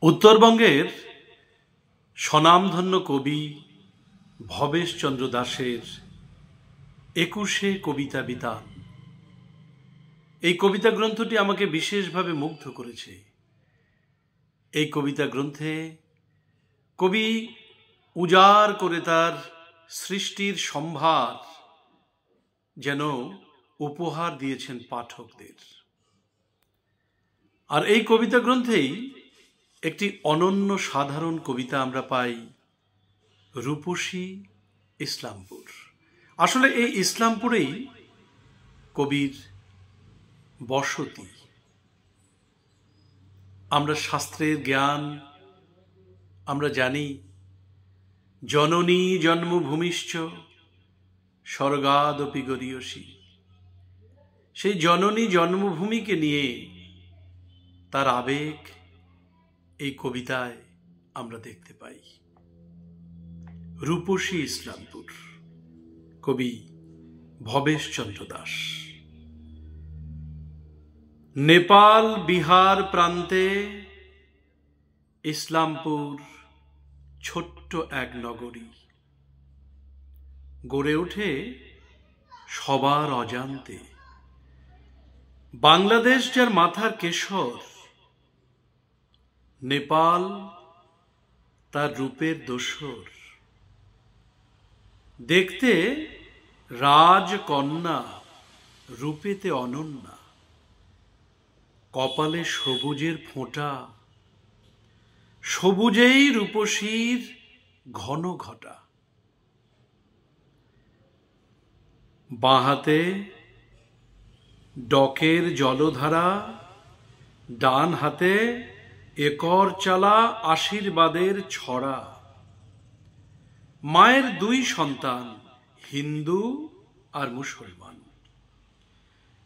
উত্তরবঙ্গের স্বনামধন্য কবি ভবেশচন্দ্র দাশের ২১শে কবিতা বিতান, এই কবিতা গ্রন্থটি আমাকে বিশেষভাবে মুগ্ধ করেছে। এই কবিতা গ্রন্থে কবি উজাড় করে তার সৃষ্টির সম্ভার যেন উপহার দিয়েছেন পাঠকদের। আর এই কবিতা গ্রন্থেই একটি অনন্য সাধারণ কবিতা আমরা পাই, রূপসী ইসলামপুর। আসলে এই ইসলামপুরেই কবির বসতি। আমরা শাস্ত্রের জ্ঞান আমরা জানি, জননী জন্মভূমিশ্চ স্বর্গাদপি গরীয়সী। সেই জননী জন্মভূমিকে নিয়ে তার আবেগ এই কবিতায় আমরা দেখতে পাই। রূপসী ইসলামপুর, কবি ভবেশচন্দ্র দাশ। নেপাল বিহার প্রান্তে ইসলামপুর ছোট্ট এক নগরী, গড়ে ওঠে সবার অজান্তে। বাংলাদেশ যার মাথার কেশর, নেপাল তার রূপের দোসর। দেখতে রাজকন্যা, রূপেতে অনন্যা, কপালে সবুজের ফোঁটা, সবুজেই রূপসীর ঘন ঘটা। বাঁ হাতে ডকের জলধারা, ডান হাতে একর চালা আশীর্বাদের ছড়া। মায়ের দুই সন্তান, হিন্দু আর মুসলমান।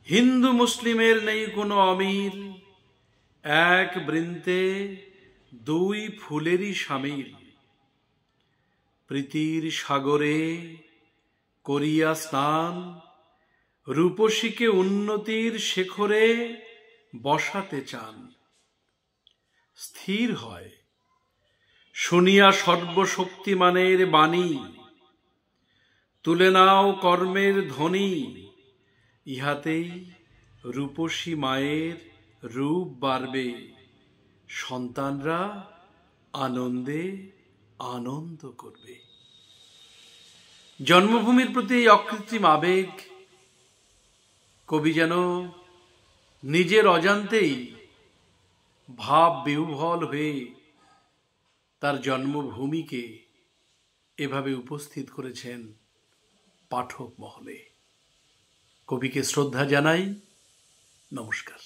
হিন্দু মুসলিমের নেই কোনো অমিল, এক বৃন্তে দুই ফুলেরই সামিল। প্রীতির সাগরে করিয়া স্নান, রূপসীকে উন্নতির শেখরে বসাতে চান। স্থির হয় শুনিয়া সর্বশক্তিমানের বাণী, তুলে নাও কর্মের ধ্বনি। ইহাতেই রূপসী মায়ের রূপ বাড়বে, সন্তানরা আনন্দে আনন্দ করবে। জন্মভূমির প্রতি এই অকৃত্রিম আবেগ কবি যেন নিজের অজান্তেই ভাব বিহ্বল হয়ে তার জন্মভূমিকে এভাবে উপস্থিত করেছেন পাঠক মহলে। কবিকে শ্রদ্ধা জানাই, নমস্কার।